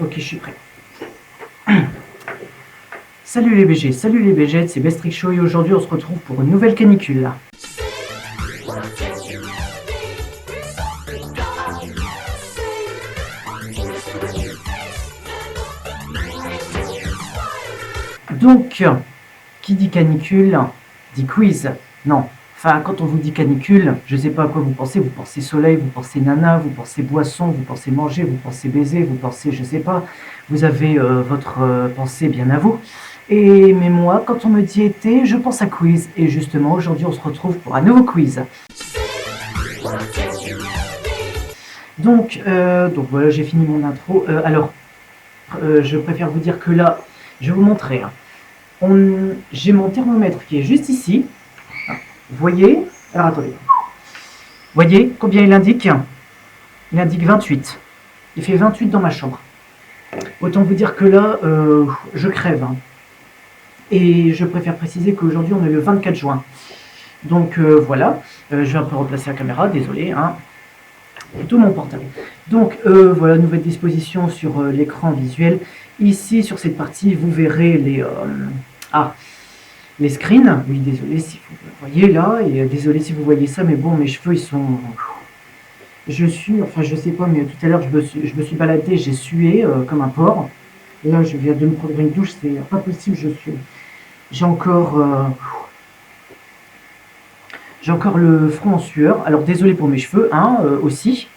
Ok, je suis prêt. Salut les BG, c'est Bestrick Show et aujourd'hui on se retrouve pour une nouvelle canicule. Donc, qui dit canicule, dit quiz. Non, enfin quand on vous dit canicule, je sais pas à quoi vous pensez soleil, vous pensez nana, vous pensez boisson, vous pensez manger, vous pensez baiser, vous pensez je sais pas, vous avez votre pensée bien à vous. Mais moi, quand on me dit été, je pense à quiz. Et justement, aujourd'hui, on se retrouve pour un nouveau quiz. Donc voilà, j'ai fini mon intro. Je préfère vous dire que là, je vais vous montrer. J'ai mon thermomètre qui est juste ici. Vous voyez? Alors attendez. Vous voyez combien il indique? Il indique 28. Il fait 28 dans ma chambre. Autant vous dire que là, je crève. Et je préfère préciser qu'aujourd'hui, on est le 24 juin. Donc voilà, je vais un peu replacer la caméra, désolé. Tout mon portable. Donc voilà, nouvelle disposition sur l'écran visuel. Ici, sur cette partie, vous verrez les screens. Oui, désolé si vous voyez là, et désolé si vous voyez ça, mais bon, mes cheveux, ils sont... je sais pas, mais tout à l'heure, je me suis baladé, j'ai sué comme un porc. Là, je viens de me prendre une douche, c'est pas possible, j'ai encore le front en sueur. Alors désolé pour mes cheveux, aussi.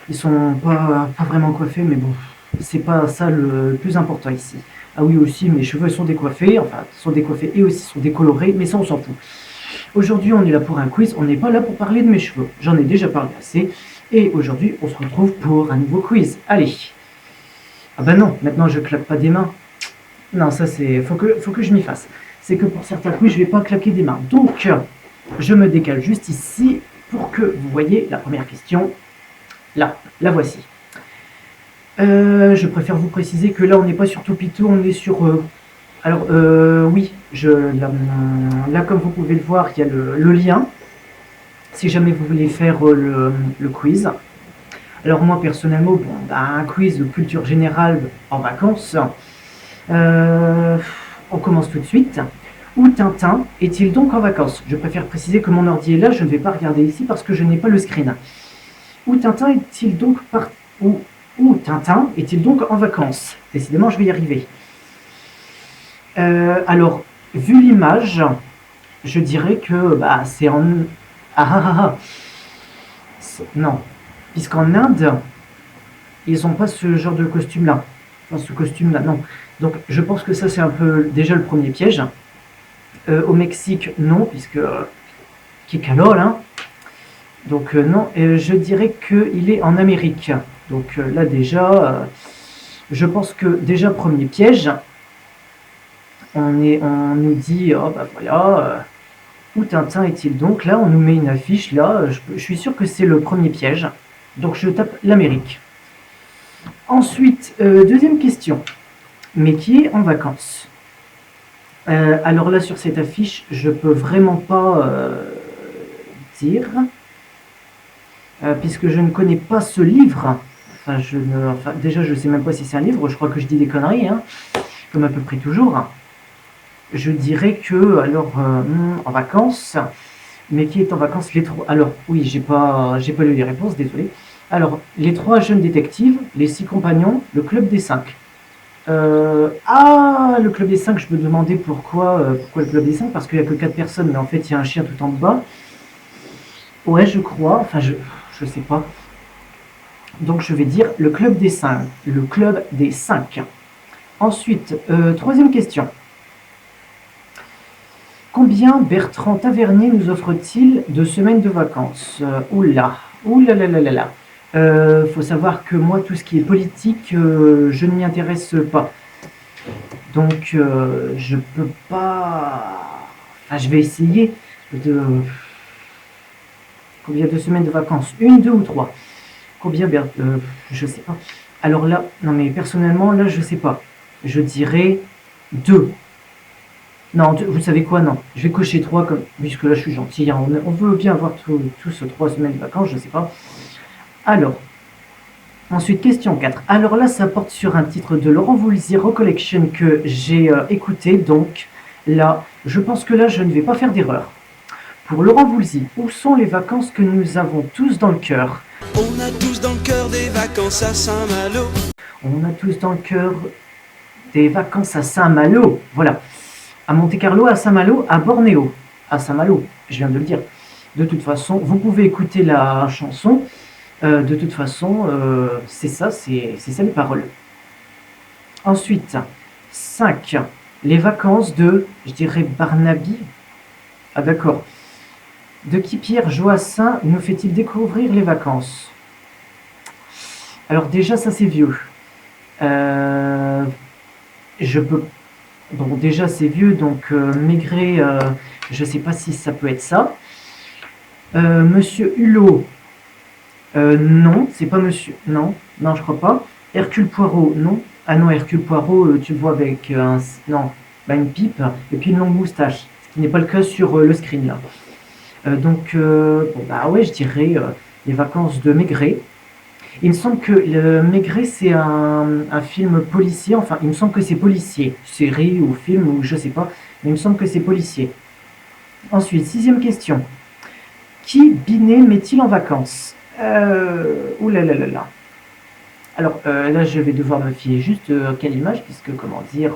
Ils sont pas vraiment coiffés, mais bon, c'est pas ça le plus important ici. Ah oui, aussi, mes cheveux sont décoiffés, et aussi sont décolorés, mais ça on s'en fout. Aujourd'hui, on est là pour un quiz, on n'est pas là pour parler de mes cheveux. J'en ai déjà parlé assez, et aujourd'hui, on se retrouve pour un nouveau quiz. Allez. Ah bah non, maintenant je claque pas des mains. Non, ça c'est... Faut que je m'y fasse. C'est que pour certains quiz, je vais pas claquer des mains. Donc, je me décale juste ici pour que vous voyez la première question. Là, la voici. Je préfère vous préciser que là, on n'est pas sur Topito, on est sur... oui, là, comme vous pouvez le voir, il y a le lien, si jamais vous voulez faire le quiz. Alors moi, personnellement, un quiz de culture générale en vacances, on commence tout de suite. Où Tintin est-il donc en vacances? Je préfère préciser que mon ordi est là, je ne vais pas regarder ici parce que je n'ai pas le screen. Où Tintin est-il donc où Tintin est-il donc en vacances? Décidément, je vais y arriver. Alors, vu l'image, je dirais que c'est en... Non, puisqu'en Inde, ils n'ont pas ce genre de costume-là. Enfin, ce costume-là, non. Donc, je pense que ça, c'est un peu déjà le premier piège. Au Mexique, non, puisque... Kikalol, Donc non, je dirais qu'il est en Amérique. Donc là déjà, je pense que déjà premier piège, on nous dit, oh bah voilà, où Tintin est-il donc? Là, on nous met une affiche, là, je suis sûr que c'est le premier piège. Donc je tape l'Amérique. Ensuite, deuxième question, mais qui est en vacances? Alors là, sur cette affiche, je peux vraiment pas dire... puisque je ne connais pas ce livre. Déjà, je ne sais même pas si c'est un livre, je crois que je dis des conneries, comme à peu près toujours. Je dirais que, alors, en vacances, mais qui est en vacances? Les trois. Alors, oui, j'ai pas lu les réponses, désolé. Alors, les trois jeunes détectives, les 6 compagnons, le club des 5. Le club des 5, je me demandais pourquoi le club des 5, parce qu'il n'y a que 4 personnes, mais en fait, il y a un chien tout en bas. Ouais, je crois, je sais pas. Donc je vais dire le club des 5. Le club des 5. Ensuite, troisième question. Combien Bertrand Tavernier nous offre-t-il de semaines de vacances? Oula là là là là. Faut savoir que moi, tout ce qui est politique, je ne m'y intéresse pas. Donc, je peux pas... je vais essayer de... Combien de semaines de vacances? 1, 2 ou 3? Combien je sais pas. Alors là, non mais personnellement, là, je sais pas. Je dirais 2. Non, vous savez quoi? Non. Je vais cocher 3 comme, puisque là je suis gentil, hein, on veut bien avoir tous 3 semaines de vacances, je sais pas. Alors, ensuite, question 4. Alors là, ça porte sur un titre de Laurent Voulzy, Recollection, que j'ai écouté. Donc là, je pense que là, je ne vais pas faire d'erreur. Pour Laurent Voulzy, où sont les vacances que nous avons tous dans le cœur? On a tous dans le cœur des vacances à Saint-Malo. On a tous dans le cœur des vacances à Saint-Malo. Voilà. À Monte-Carlo, à Saint-Malo, à Bornéo. À Saint-Malo, je viens de le dire. De toute façon, vous pouvez écouter la chanson. De toute façon, c'est ça les paroles. Ensuite, 5. Les vacances de, je dirais, Barnaby. Ah d'accord. De qui Pierre Joassin nous fait-il découvrir les vacances? Alors déjà, ça c'est vieux. Je peux... Bon, déjà c'est vieux, donc Maigret, je sais pas si ça peut être ça. Monsieur Hulot, non, c'est pas monsieur... Non, non, je crois pas. Hercule Poirot, non. Ah non, Hercule Poirot, tu le vois avec non, bah, une pipe et puis une longue moustache, ce qui n'est pas le cas sur le screen là. Donc, bon, bah ouais, je dirais les vacances de Maigret. Il me semble que le Maigret, c'est un film policier. Enfin, il me semble que c'est policier. Série ou film ou je sais pas. Mais il me semble que c'est policier. Ensuite, 6e question. Qui Binet met-il en vacances? Ouh là là là là. Alors là, je vais devoir me fier juste à quelle image, puisque, comment dire,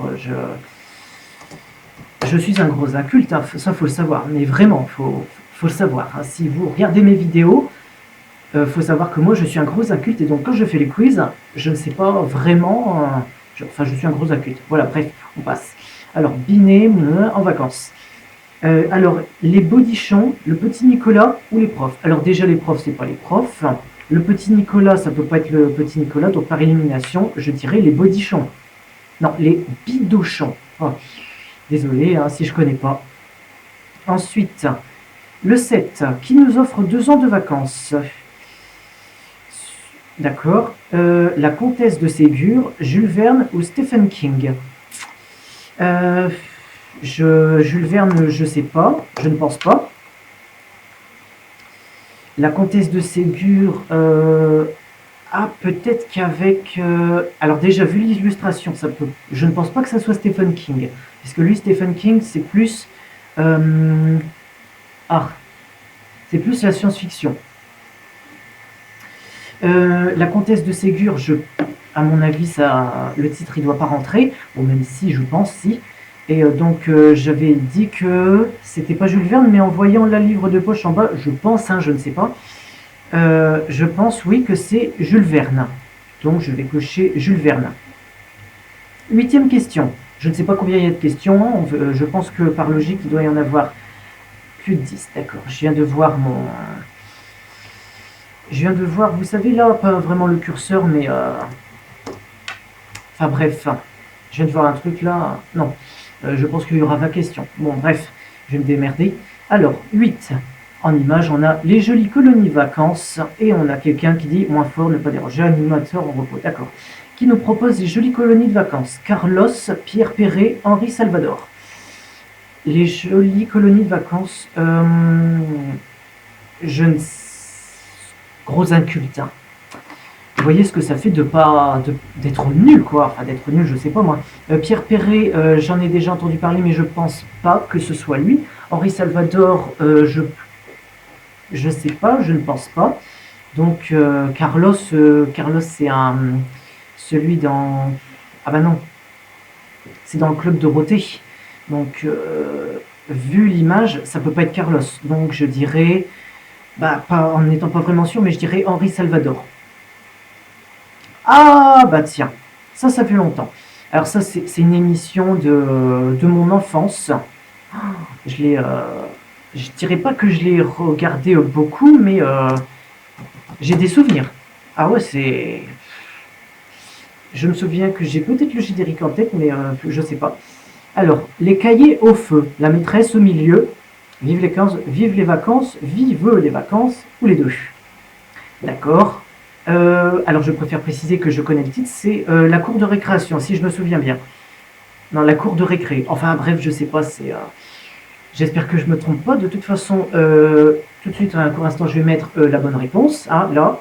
je suis un gros inculte, hein, ça faut le savoir. Mais vraiment, faut le savoir. Hein. Si vous regardez mes vidéos, faut savoir que moi je suis un gros inculte et donc quand je fais les quiz, je ne sais pas vraiment. Enfin, je suis un gros inculte. Voilà, bref, on passe. Alors, Binet en vacances. Alors, les bodichons, le petit Nicolas ou les profs? Alors, déjà, les profs, c'est pas les profs. Le petit Nicolas, ça peut pas être le petit Nicolas, donc par élimination, je dirais les bodichons. Non, les bidochons. Oh, désolé hein, si je connais pas. Ensuite, le 7, qui nous offre 2 ans de vacances? D'accord. La comtesse de Ségur, Jules Verne ou Stephen King? Jules Verne, je sais pas, je ne pense pas. La comtesse de Ségur, peut-être qu'avec... alors déjà, vu l'illustration, ça peut... je ne pense pas que ça soit Stephen King. Parce que lui, Stephen King, c'est plus... c'est plus la science-fiction. La comtesse de Ségur, à mon avis, le titre, il doit pas rentrer. Bon, même si, je pense, si. Et donc, j'avais dit que c'était pas Jules Verne, mais en voyant la livre de poche en bas, je pense, hein, je ne sais pas. Je pense, oui, que c'est Jules Verne. Donc, je vais cocher Jules Verne. 8e question. Je ne sais pas combien il y a de questions. Hein. Je pense que par logique, il doit y en avoir plus de 10. D'accord. Je viens de voir vous savez là, pas vraiment le curseur, mais... Enfin bref, je viens de voir un truc là. Non, je pense qu'il y aura 20 questions. Bon, bref, je vais me démerder. Alors, 8. En image, on a les jolies colonies vacances. Et on a quelqu'un qui dit, moins fort, ne pas déranger, animateur en repos. D'accord. Qui nous propose les jolies colonies de vacances? Carlos, Pierre Perret, Henri Salvador. Les jolies colonies de vacances. Je ne sais... Gros inculte, hein. Vous voyez ce que ça fait d'être nul, quoi. Enfin, d'être nul, je sais pas moi. Pierre Perret, j'en ai déjà entendu parler, mais je pense pas que ce soit lui. Henri Salvador, je sais pas, je ne pense pas. Donc, Carlos, c'est celui dans... Ah bah non, c'est dans le club Dorothée. Donc, vu l'image, ça peut pas être Carlos. Donc, je dirais... Bah, en n'étant pas vraiment sûr, mais je dirais Henri Salvador. Ah, bah tiens, ça fait longtemps. Alors ça, c'est une émission de mon enfance. Je dirais pas que je l'ai regardé beaucoup, mais j'ai des souvenirs. Ah ouais, je me souviens que j'ai peut-être le générique en tête, mais je sais pas. Alors, les cahiers au feu, la maîtresse au milieu, vive les vacances, vive les vacances, ou les deux. D'accord. Alors je préfère préciser que je connais le titre, c'est la cour de récréation, si je me souviens bien. Non, la cour de récré. Enfin bref, je sais pas, c'est... J'espère que je me trompe pas. De toute façon, tout de suite, pour l'instant, je vais mettre la bonne réponse. Hein, là.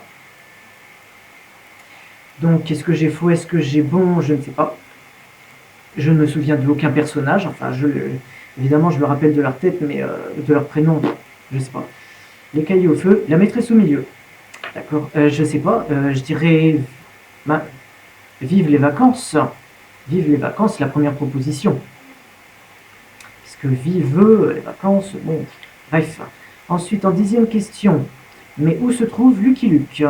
Donc, est-ce que j'ai faux? Est-ce que j'ai bon? Je ne sais pas. Je ne me souviens de aucun personnage. Enfin, évidemment, je me rappelle de leur tête, mais de leur prénom, je sais pas. Les cahiers au feu, la maîtresse au milieu. D'accord. Je sais pas. Je dirais... vive les vacances. Vive les vacances, la première proposition. Parce que vive les vacances, bon, bref. Ensuite, en 10e question. Mais où se trouve Lucky Luke?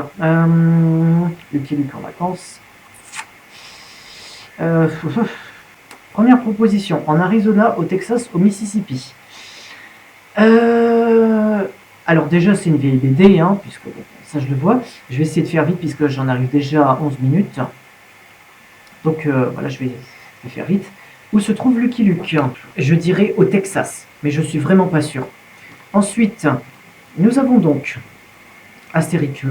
Lucky Luke en vacances. Première proposition. En Arizona, au Texas, au Mississippi. Alors déjà, c'est une vieille BD, hein, puisque ça je le vois. Je vais essayer de faire vite puisque j'en arrive déjà à 11 minutes. Donc voilà, je vais faire vite. Où se trouve Lucky Luke? Je dirais au Texas, mais je suis vraiment pas sûr. Ensuite, nous avons donc Astérix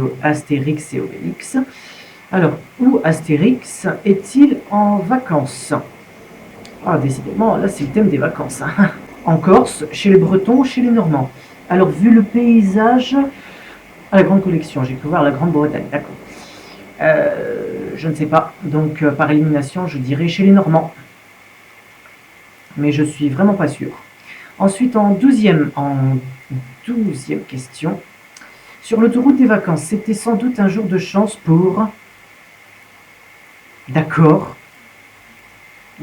et Obélix. Alors, où Astérix est-il en vacances? Ah, décidément, là c'est le thème des vacances. Hein. En Corse, chez les Bretons, chez les Normands. Alors, vu le paysage... Ah, la grande collection, j'ai pu voir la Grande-Bretagne, d'accord. Je ne sais pas, donc par élimination, je dirais chez les Normands. Mais je suis vraiment pas sûr. Ensuite, en 12e question. Sur l'autoroute des vacances, c'était sans doute un jour de chance pour... D'accord.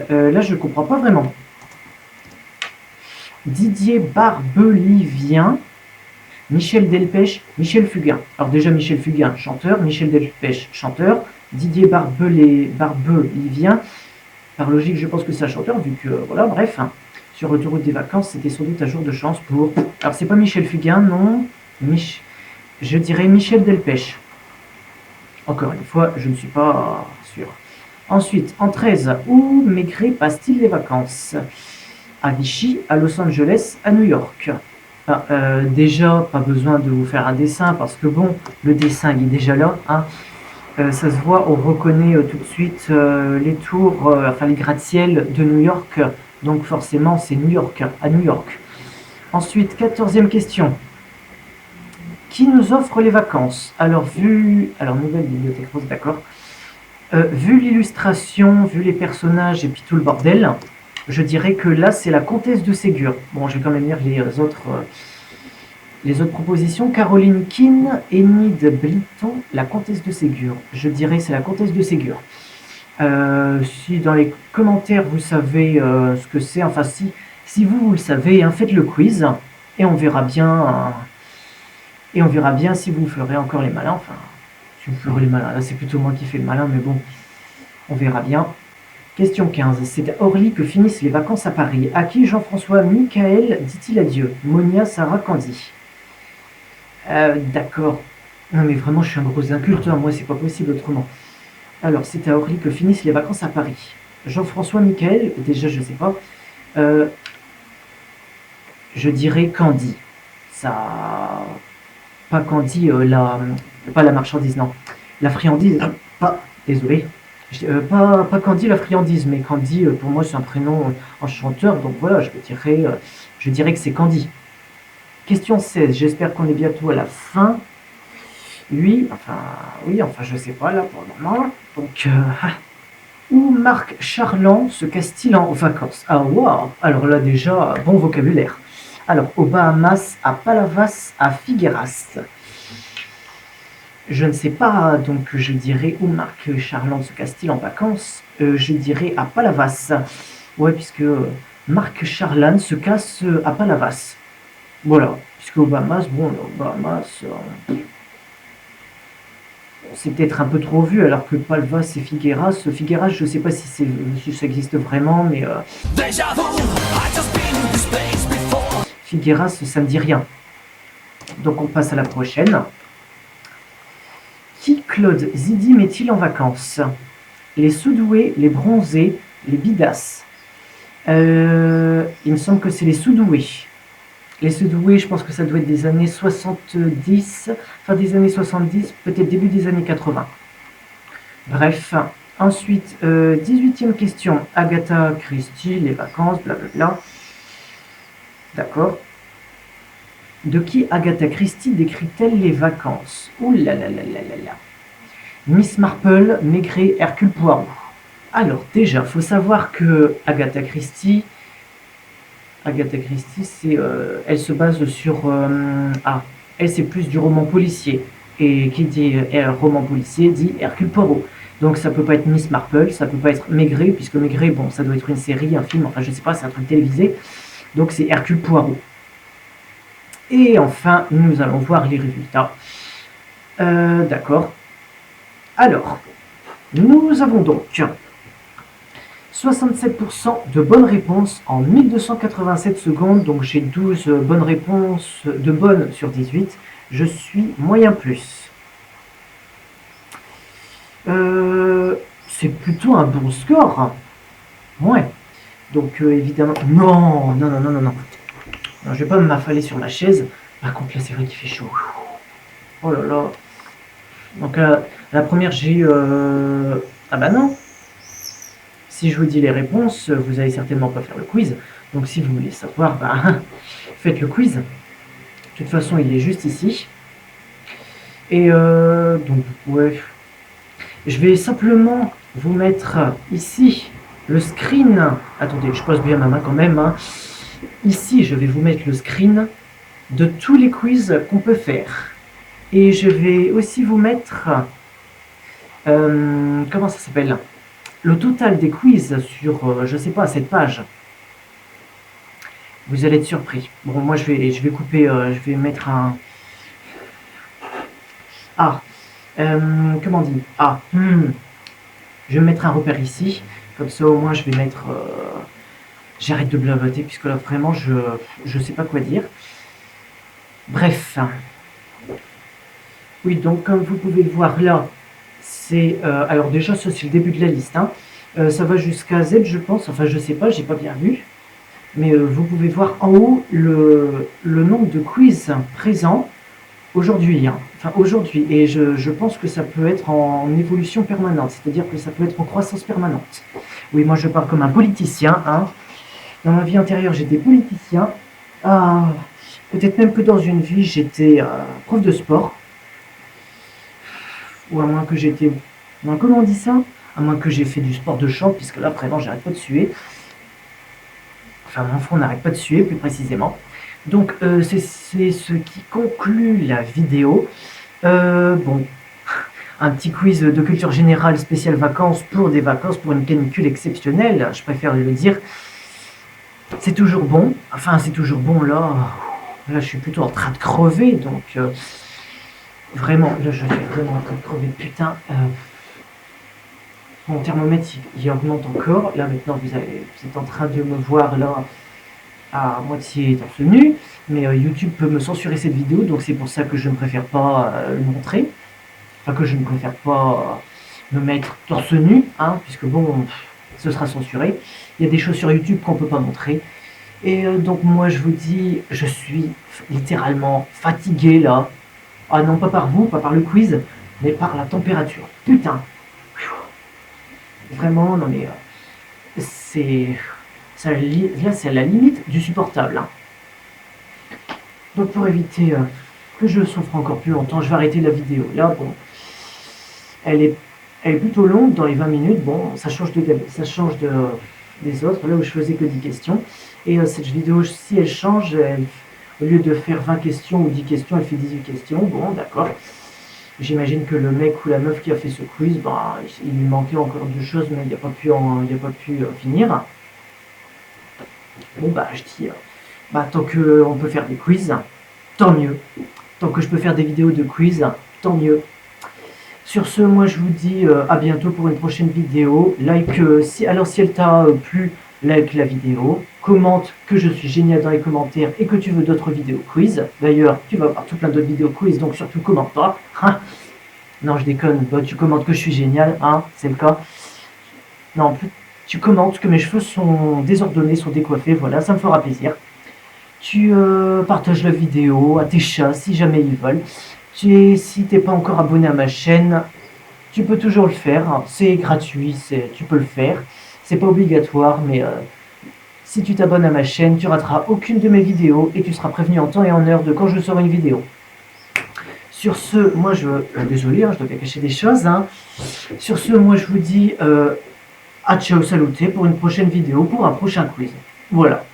Là, je ne comprends pas vraiment. Didier Barbelivien, Michel Delpech, Michel Fugain. Alors déjà, Michel Fugain, chanteur. Michel Delpech, chanteur. Didier Barbelivien. Par logique, je pense que c'est un chanteur, vu que... Voilà, bref. Hein. Sur l'autoroute des vacances, c'était sans doute un jour de chance pour... Alors, c'est pas Michel Fugain, non. Je dirais Michel Delpech. Encore une fois, je ne suis pas sûr. Ensuite, en 13, où Maigret passe-t-il les vacances? À Vichy, à Los Angeles, à New York. Ah, déjà, pas besoin de vous faire un dessin, parce que bon, le dessin il est déjà là. Hein. Ça se voit, on reconnaît tout de suite les tours, enfin les gratte-ciel de New York. Donc forcément, c'est New York, à New York. Ensuite, 14e question. Qui nous offre les vacances? Alors, nouvelle bibliothèque rose, d'accord. Vu l'illustration, vu les personnages et puis tout le bordel, je dirais que là, c'est la comtesse de Ségur. Bon, je vais quand même lire les autres propositions. Caroline Keane, Enid Blyton, la comtesse de Ségur. Je dirais c'est la comtesse de Ségur. Si dans les commentaires, vous savez ce que c'est, enfin, si vous le savez, hein, faites le quiz et on verra bien... Et on verra bien si vous ferez encore les malins. Enfin, si vous ferez les malins. Là, c'est plutôt moi qui fais le malin, mais bon, on verra bien. Question 15. C'est à Orly que finissent les vacances à Paris. À qui Jean-François Michael dit-il adieu? Monia, Sarah, Candy. D'accord. Non, mais vraiment, je suis un gros inculte. Hein. Moi, c'est pas possible autrement. Alors, c'est à Orly que finissent les vacances à Paris. Jean-François Michael, déjà, je sais pas. Je dirais Candy. Ça... Pas Candy, pas la marchandise, non. La friandise, désolé. Pas Candy la friandise, mais Candy, pour moi, c'est un prénom enchanteur, donc voilà, je dirais que c'est Candy. Question 16, j'espère qu'on est bientôt à la fin. Oui, enfin, je sais pas, là, pour le moment. Donc, où Marc Charland se casse-t-il en vacances? Ah, waouh! Alors là, déjà, bon vocabulaire. Alors, aux Bahamas, à Palavas, à Figueras. Je ne sais pas, donc je dirais où Marc Charland se casse-t-il en vacances? Je dirais à Palavas. Ouais, puisque Marc Charland se casse à Palavas. Voilà, puisque aux Bahamas, c'est peut-être un peu trop vu, alors que Palavas et Figueras. Figueras, je ne sais pas si ça existe vraiment, mais... Figueras, ça ne me dit rien. Donc on passe à la prochaine. Qui Claude Zidi met-il en vacances? Les sous-doués, les bronzés, les bidasses. Il me semble que c'est les sous-doués. Les sous-doués, je pense que ça doit être des années 70, fin des années 70, peut-être début des années 80. Bref, Ensuite, 18e question. Agatha Christie, les vacances, blablabla. D'accord. De qui Agatha Christie décrit-elle les vacances? Ouh là là là là là là. Miss Marple, Maigret, Hercule Poirot. Alors, déjà, faut savoir que Agatha Christie, c'est, elle se base sur... elle, c'est plus du roman policier. Et qui dit roman policier dit Hercule Poirot. Donc ça peut pas être Miss Marple, ça peut pas être Maigret, puisque Maigret, bon, ça doit être une série, un film, enfin je sais pas, c'est un truc télévisé. Donc c'est Hercule Poirot. Et enfin, nous allons voir les résultats. D'accord. Alors, nous avons donc 67% de bonnes réponses en 1287 secondes. Donc j'ai 12 bonnes réponses, de bonnes sur 18. Je suis moyen plus. C'est plutôt un bon score. Ouais. Donc évidemment... Non, non, non, non, non, non. Non, je vais pas m'affaler sur ma chaise. Par contre, là, c'est vrai qu'il fait chaud. Oh là là. Donc, la première, j'ai eu... Ah bah non. Si je vous dis les réponses, vous allez certainement pas faire le quiz. Donc, si vous voulez savoir, bah, faites le quiz. De toute façon, il est juste ici. Et donc, ouais. Je vais simplement vous mettre ici le screen. Attendez, je pose bien ma main quand même, hein. Ici, je vais vous mettre le screen de tous les quiz qu'on peut faire. Et je vais aussi vous mettre... comment ça s'appelle? Le total des quiz sur, je sais pas, cette page. Vous allez être surpris. Bon, moi, je vais couper... je vais mettre un... Ah, comment on dit? Ah, je vais mettre un repère ici. Comme ça, au moins, je vais mettre... J'arrête de blablater, puisque là, vraiment, je sais pas quoi dire. Bref. Oui, donc, comme vous pouvez le voir là, c'est... alors déjà, ça, c'est le début de la liste. Hein. Ça va jusqu'à Z, je pense. Enfin, je sais pas, j'ai pas bien vu. Mais vous pouvez voir en haut le nombre de quiz présents aujourd'hui. Hein. Enfin, aujourd'hui. Et je pense que ça peut être en évolution permanente. C'est-à-dire que ça peut être en croissance permanente. Oui, moi, je parle comme un politicien, hein. Dans ma vie antérieure, j'étais politicien. Peut-être même que dans une vie, j'étais prof de sport. Ou à moins que j'étais... Comment on dit ça? À moins que j'ai fait du sport de champ, puisque là, vraiment, j'arrête pas de suer. Enfin, mon front n'arrête pas de suer, plus précisément. Donc, c'est ce qui conclut la vidéo. Bon, un petit quiz de culture générale spécial vacances pour des vacances, pour une canicule exceptionnelle, je préfère le dire. C'est toujours bon, enfin c'est toujours bon là je suis plutôt en train de crever, donc vraiment, là je suis vraiment en train de crever, putain, mon thermomètre il augmente encore, là maintenant vous êtes en train de me voir là à moitié torse nu, mais YouTube peut me censurer cette vidéo, donc c'est pour ça que je ne préfère pas le montrer, enfin que je ne préfère pas me mettre torse nu, hein, puisque bon, ce sera censuré. Il y a des choses sur YouTube qu'on ne peut pas montrer. Et donc moi je vous dis, je suis littéralement fatigué là. Ah non, pas par vous, pas par le quiz, mais par la température. Putain. Vraiment, non mais... c'est... Là c'est à la limite du supportable. Hein. Donc pour éviter que je souffre encore plus longtemps, je vais arrêter la vidéo. Là, bon... Elle est plutôt longue dans les 20 minutes. Bon, ça change des autres, là où je faisais que 10 questions. Et cette vidéo, si elle change, au lieu de faire 20 questions ou 10 questions, elle fait 18 questions. Bon, d'accord. J'imagine que le mec ou la meuf qui a fait ce quiz, bah, il lui manquait encore deux choses, mais il n'a pas pu finir. Bon, bah, je dis, tant qu'on peut faire des quiz, tant mieux. Tant que je peux faire des vidéos de quiz, tant mieux. Sur ce, moi je vous dis à bientôt pour une prochaine vidéo. Like, si elle t'a plu, like la vidéo. Commente que je suis génial dans les commentaires et que tu veux d'autres vidéos quiz. D'ailleurs, tu vas avoir tout plein d'autres vidéos quiz, donc surtout commente pas. Hein. Non, je déconne, bah, tu commentes que je suis génial, hein, c'est le cas. Non, tu commentes que mes cheveux sont désordonnés, sont décoiffés, voilà, ça me fera plaisir. Tu partages la vidéo à tes chats si jamais ils veulent. Si t'es pas encore abonné à ma chaîne, tu peux toujours le faire. C'est gratuit, tu peux le faire. C'est pas obligatoire, mais si tu t'abonnes à ma chaîne, tu rateras aucune de mes vidéos et tu seras prévenu en temps et en heure de quand je sors une vidéo. Sur ce, moi désolé, je dois bien cacher des choses. Sur ce, moi je vous dis à ciao saluté pour une prochaine vidéo, pour un prochain quiz. Voilà.